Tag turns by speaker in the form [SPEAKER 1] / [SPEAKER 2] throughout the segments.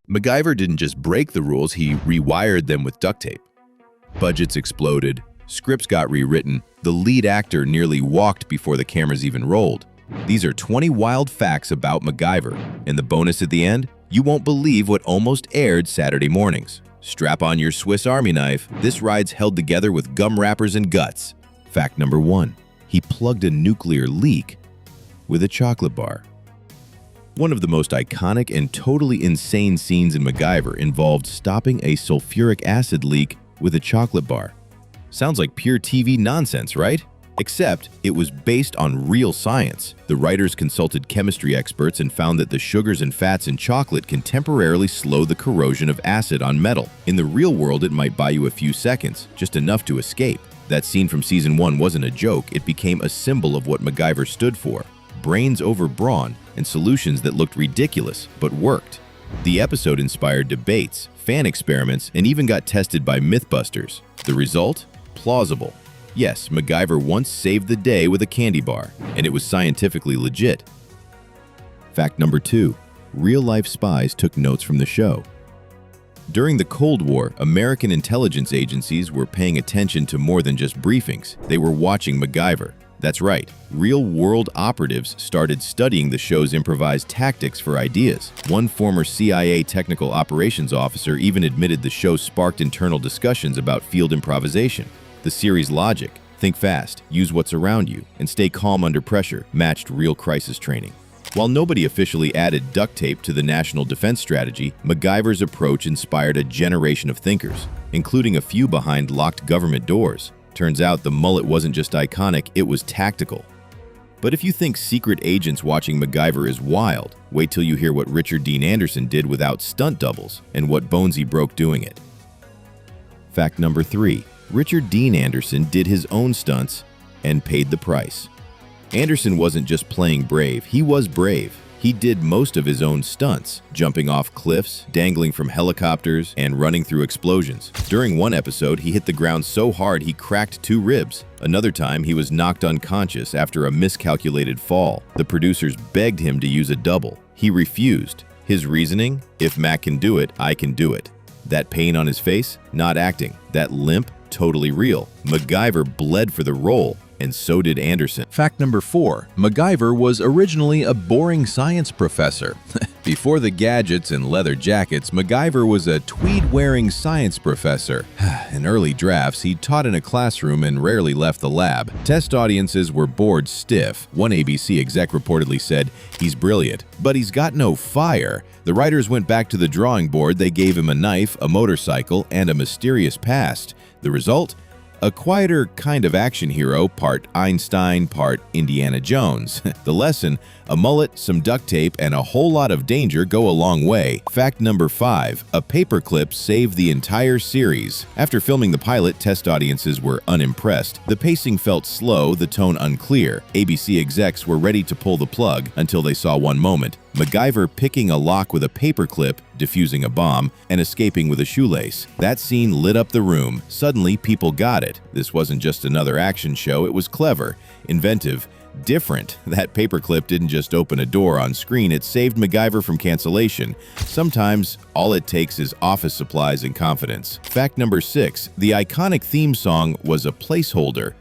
[SPEAKER 1] MacGyver didn't just break the rules, he rewired them with duct tape. Budgets exploded, scripts got rewritten, the lead actor nearly walked before the cameras even rolled. These are 20 wild facts about MacGyver, and the bonus at the end? You won't believe what almost aired Saturday mornings. Strap on your Swiss Army knife, this ride's held together with gum wrappers and guts. Fact number 1. He plugged a nuclear leak with a chocolate bar. One of the most iconic and totally insane scenes in MacGyver involved stopping a sulfuric acid leak with a chocolate bar. Sounds like pure TV nonsense, right? Except it was based on real science. The writers consulted chemistry experts and found that the sugars and fats in chocolate can temporarily slow the corrosion of acid on metal. In the real world, it might buy you a few seconds, just enough to escape. That scene from season 1 wasn't a joke, it became a symbol of what MacGyver stood for. Brains over brawn, and solutions that looked ridiculous, but worked. The episode inspired debates, fan experiments, and even got tested by Mythbusters. The result? Plausible. Yes, MacGyver once saved the day with a candy bar, and it was scientifically legit. Fact number 2. Real-life spies took notes from the show. During the Cold War, American intelligence agencies were paying attention to more than just briefings. They were watching MacGyver. That's right, real-world operatives started studying the show's improvised tactics for ideas. One former CIA technical operations officer even admitted the show sparked internal discussions about field improvisation. The series' logic, think fast, use what's around you, and stay calm under pressure, matched real crisis training. While nobody officially added duct tape to the national defense strategy, MacGyver's approach inspired a generation of thinkers, including a few behind locked government doors. Turns out the mullet wasn't just iconic, it was tactical. But if you think secret agents watching MacGyver is wild, wait till you hear what Richard Dean Anderson did without stunt doubles and what bones he broke doing it. Fact number 3. Richard Dean Anderson did his own stunts and paid the price. Anderson wasn't just playing brave, he was brave. He did most of his own stunts, jumping off cliffs, dangling from helicopters, and running through explosions. During one episode, he hit the ground so hard he cracked 2 ribs. Another time, he was knocked unconscious after a miscalculated fall. The producers begged him to use a double. He refused. His reasoning? If Mac can do it, I can do it. That pain on his face? Not acting. That limp? Totally real. MacGyver bled for the role, and so did Anderson.
[SPEAKER 2] Fact number 4. MacGyver was originally a boring science professor. Before the gadgets and leather jackets, MacGyver was a tweed-wearing science professor. In early drafts, he taught in a classroom and rarely left the lab. Test audiences were bored stiff. One ABC exec reportedly said, "He's brilliant, but he's got no fire." The writers went back to the drawing board. They gave him a knife, a motorcycle, and a mysterious past. The result? A quieter kind of action hero, part Einstein, part Indiana Jones. The lesson? A mullet, some duct tape, and a whole lot of danger go a long way. Fact number 5. A paperclip saved the entire series. After filming the pilot, test audiences were unimpressed. The pacing felt slow, the tone unclear. ABC execs were ready to pull the plug until they saw one moment. MacGyver picking a lock with a paperclip, defusing a bomb, and escaping with a shoelace. That scene lit up the room. Suddenly, people got it. This wasn't just another action show, it was clever, inventive, different. That paperclip didn't just open a door on screen, it saved MacGyver from cancellation. Sometimes, all it takes is office supplies and confidence. Fact number 6. The iconic theme song was a placeholder.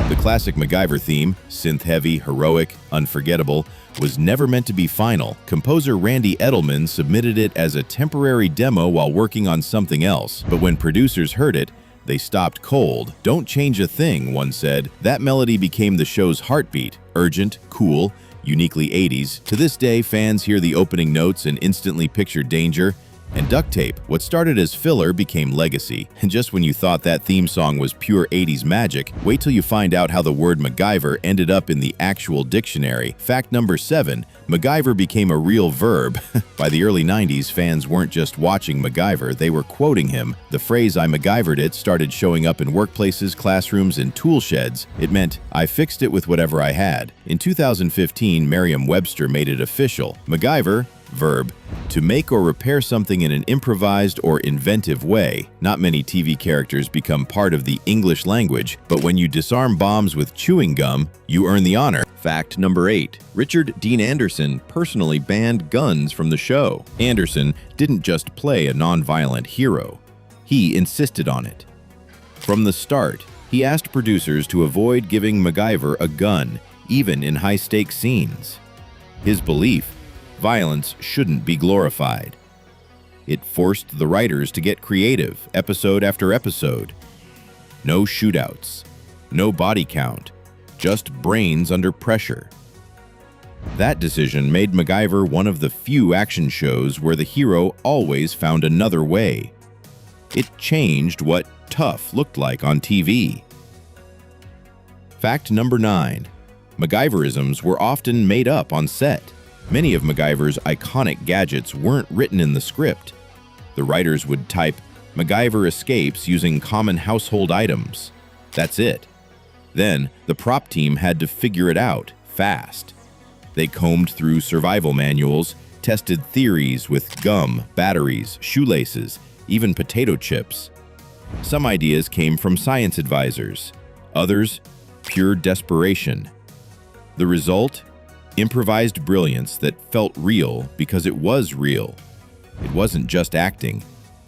[SPEAKER 2] The classic MacGyver theme, synth-heavy, heroic, unforgettable, was never meant to be final. Composer Randy Edelman submitted it as a temporary demo while working on something else. But when producers heard it, they stopped cold. "Don't change a thing," one said. That melody became the show's heartbeat. Urgent, cool, uniquely 80s. To this day, fans hear the opening notes and instantly picture danger. And duct tape, what started as filler became legacy. And just when you thought that theme song was pure 80s magic, wait till you find out how the word MacGyver ended up in the actual dictionary. Fact number 7. MacGyver became a real verb. By the early 90s, fans weren't just watching MacGyver, they were quoting him. The phrase "I MacGyvered it" started showing up in workplaces, classrooms, and tool sheds. It meant, I fixed it with whatever I had. In 2015, Merriam-Webster made it official. MacGyver
[SPEAKER 1] Verb, to make or repair something in an improvised or inventive way. Not many TV characters become part of the English language, but when you disarm bombs with chewing gum, you earn the honor. Fact number 8. Richard Dean Anderson personally banned guns from the show. Anderson didn't just play a non-violent hero. He insisted on it. From the start, he asked producers to avoid giving MacGyver a gun, even in high-stakes scenes. His belief: violence shouldn't be glorified. It forced the writers to get creative, episode after episode. No shootouts, no body count, just brains under pressure. That decision made MacGyver one of the few action shows where the hero always found another way. It changed what tough looked like on TV. Fact number 9. MacGyverisms were often made up on set. Many of MacGyver's iconic gadgets weren't written in the script. The writers would type, "MacGyver escapes using common household items." That's it. Then, the prop team had to figure it out, fast. They combed through survival manuals, tested theories with gum, batteries, shoelaces, even potato chips. Some ideas came from science advisors, others, pure desperation. The result? Improvised brilliance that felt real because it was real. It wasn't just acting,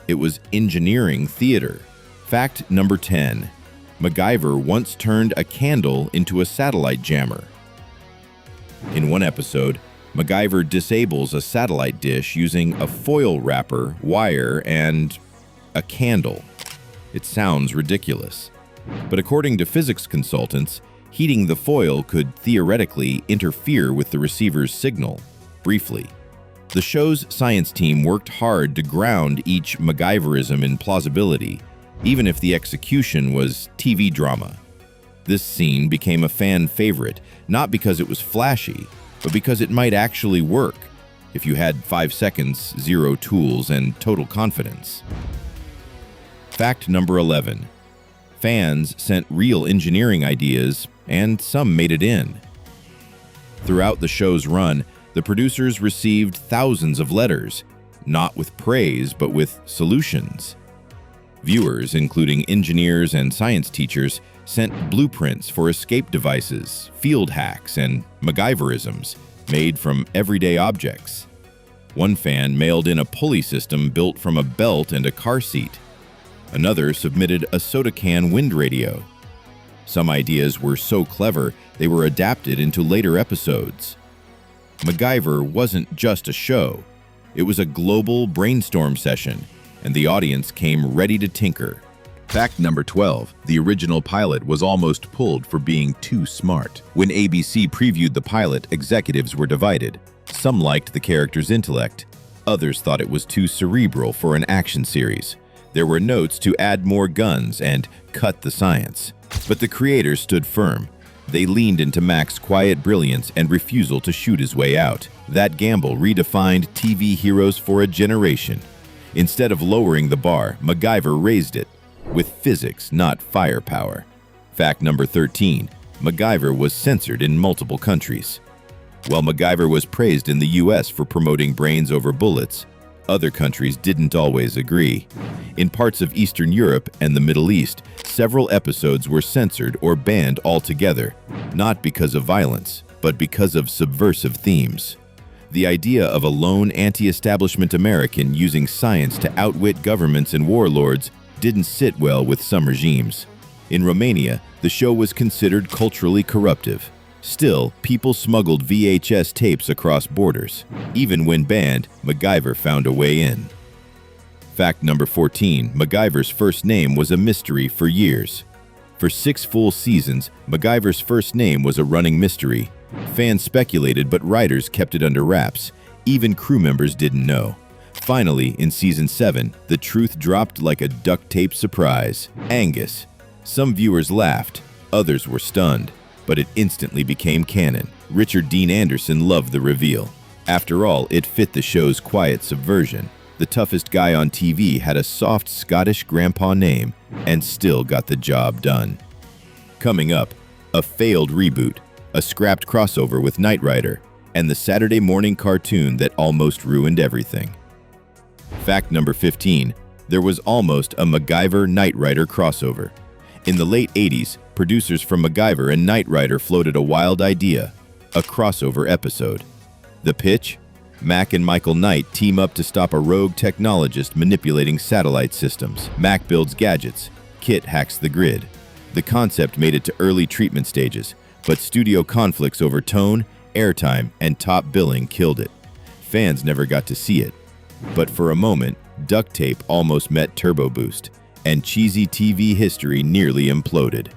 [SPEAKER 1] it was engineering theater. Fact number 10. MacGyver once turned a candle into a satellite jammer. In one episode, MacGyver disables a satellite dish using a foil wrapper, wire, and a candle. It sounds ridiculous. But according to physics consultants, heating the foil could theoretically interfere with the receiver's signal, briefly. The show's science team worked hard to ground each MacGyverism in plausibility, even if the execution was TV drama. This scene became a fan favorite, not because it was flashy, but because it might actually work, if you had 5 seconds, 0 tools, and total confidence. Fact number 11. Fans sent real engineering ideas, and some made it in. Throughout the show's run, the producers received thousands of letters, not with praise, but with solutions. Viewers, including engineers and science teachers, sent blueprints for escape devices, field hacks, and MacGyverisms made from everyday objects. One fan mailed in a pulley system built from a belt and a car seat. Another submitted a soda can wind radio. Some ideas were so clever they were adapted into later episodes. MacGyver wasn't just a show. It was a global brainstorm session, and the audience came ready to tinker. Fact number 12. The original pilot was almost pulled for being too smart. When ABC previewed the pilot, executives were divided. Some liked the character's intellect. Others thought it was too cerebral for an action series. There were notes to add more guns and cut the science. But the creators stood firm. They leaned into Mac's quiet brilliance and refusal to shoot his way out. That gamble redefined TV heroes for a generation. Instead of lowering the bar, MacGyver raised it, with physics, not firepower. Fact number 13. MacGyver was censored in multiple countries. While MacGyver was praised in the US for promoting brains over bullets, other countries didn't always agree. In parts of Eastern Europe and the Middle East, several episodes were censored or banned altogether, not because of violence, but because of subversive themes. The idea of a lone anti-establishment American using science to outwit governments and warlords didn't sit well with some regimes. In Romania, the show was considered culturally corruptive. Still, people smuggled VHS tapes across borders. Even when banned, MacGyver found a way in. Fact number 14. MacGyver's first name was a mystery for years. For 6 full seasons, MacGyver's first name was a running mystery. Fans speculated, but writers kept it under wraps. Even crew members didn't know. Finally, in season 7, the truth dropped like a duct tape surprise. Angus. Some viewers laughed, others were stunned, but it instantly became canon. Richard Dean Anderson loved the reveal. After all, it fit the show's quiet subversion. The toughest guy on TV had a soft Scottish grandpa name and still got the job done. Coming up, a failed reboot, a scrapped crossover with Knight Rider, and the Saturday morning cartoon that almost ruined everything. Fact number 15. There was almost a MacGyver Knight Rider crossover. In the late 80s, producers from MacGyver and Knight Rider floated a wild idea, a crossover episode. The pitch? Mac and Michael Knight team up to stop a rogue technologist manipulating satellite systems. Mac builds gadgets. Kit hacks the grid. The concept made it to early treatment stages, but studio conflicts over tone, airtime, and top billing killed it. Fans never got to see it. But for a moment, duct tape almost met turbo boost, and cheesy TV history nearly imploded.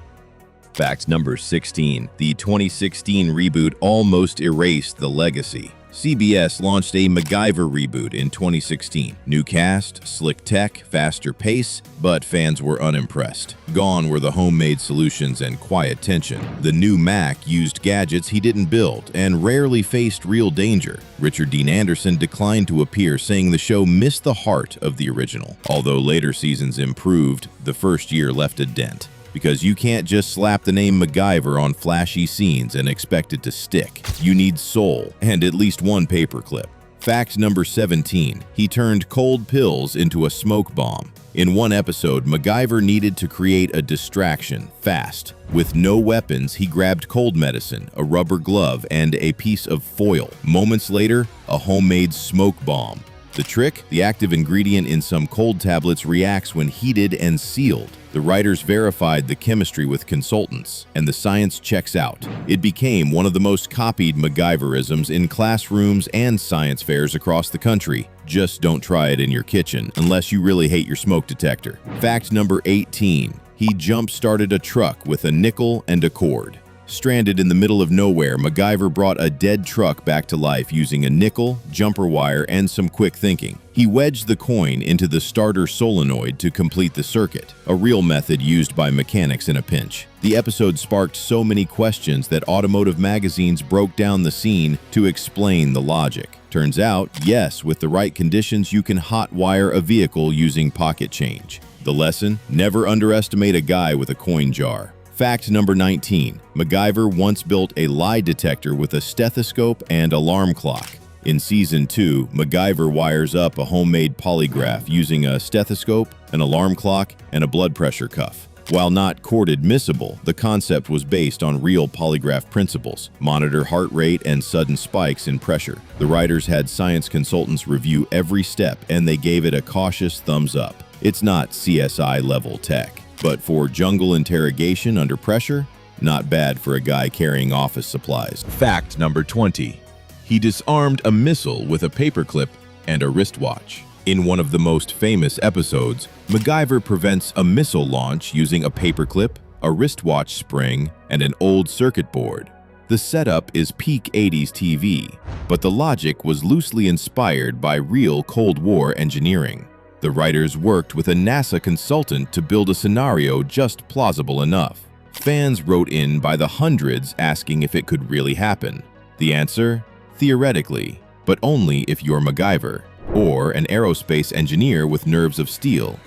[SPEAKER 2] Fact number 16. The 2016 reboot almost erased the legacy. CBS launched a MacGyver reboot in 2016. New cast, slick tech, faster pace, but fans were unimpressed. Gone were the homemade solutions and quiet tension. The new Mac used gadgets he didn't build and rarely faced real danger. Richard Dean Anderson declined to appear, saying the show missed the heart of the original. Although later seasons improved, the first year left a dent. Because you can't just slap the name MacGyver on flashy scenes and expect it to stick. You need soul and at least one paperclip. Fact number 17. He turned cold pills into a smoke bomb. In one episode, MacGyver needed to create a distraction, fast. With no weapons, he grabbed cold medicine, a rubber glove, and a piece of foil. Moments later, a homemade smoke bomb. The trick? The active ingredient in some cold tablets reacts when heated and sealed. The writers verified the chemistry with consultants, and the science checks out. It became one of the most copied MacGyverisms in classrooms and science fairs across the country. Just don't try it in your kitchen, unless you really hate your smoke detector. Fact number 18. He jump-started a truck with a nickel and a cord. Stranded in the middle of nowhere, MacGyver brought a dead truck back to life using a nickel, jumper wire, and some quick thinking. He wedged the coin into the starter solenoid to complete the circuit, a real method used by mechanics in a pinch. The episode sparked so many questions that automotive magazines broke down the scene to explain the logic. Turns out, yes, with the right conditions, you can hot-wire a vehicle using pocket change. The lesson? Never underestimate a guy with a coin jar. Fact number 19. MacGyver once built a lie detector with a stethoscope and alarm clock. In Season 2, MacGyver wires up a homemade polygraph using a stethoscope, an alarm clock, and a blood pressure cuff. While not court admissible, the concept was based on real polygraph principles: monitor heart rate and sudden spikes in pressure. The writers had science consultants review every step, and they gave it a cautious thumbs up. It's not CSI-level tech. But for jungle interrogation under pressure, not bad for a guy carrying office supplies. Fact number 20. He disarmed a missile with a paperclip and a wristwatch. In one of the most famous episodes, MacGyver prevents a missile launch using a paperclip, a wristwatch spring, and an old circuit board. The setup is peak 80s TV, but the logic was loosely inspired by real Cold War engineering. The writers worked with a NASA consultant to build a scenario just plausible enough. Fans wrote in by the hundreds asking if it could really happen. The answer? Theoretically, but only if you're MacGyver, or an aerospace engineer with nerves of steel.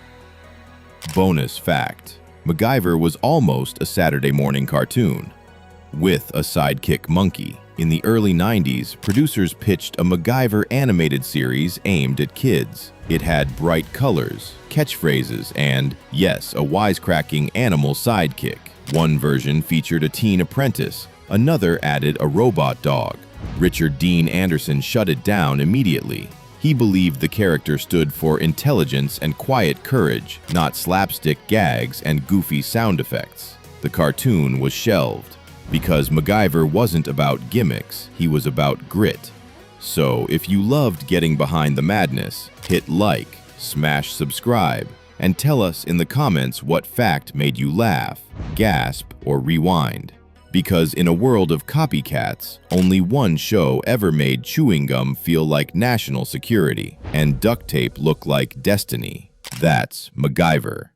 [SPEAKER 2] Bonus fact: MacGyver was almost a Saturday morning cartoon, with a sidekick monkey. In the early 90s, producers pitched a MacGyver animated series aimed at kids. It had bright colors, catchphrases, and, yes, a wisecracking animal sidekick. One version featured a teen apprentice, another added a robot dog. Richard Dean Anderson shut it down immediately. He believed the character stood for intelligence and quiet courage, not slapstick gags and goofy sound effects. The cartoon was shelved. Because MacGyver wasn't about gimmicks, he was about grit. So if you loved getting behind the madness, hit like, smash subscribe, and tell us in the comments what fact made you laugh, gasp, or rewind. Because in a world of copycats, only one show ever made chewing gum feel like national security and duct tape look like destiny. That's MacGyver.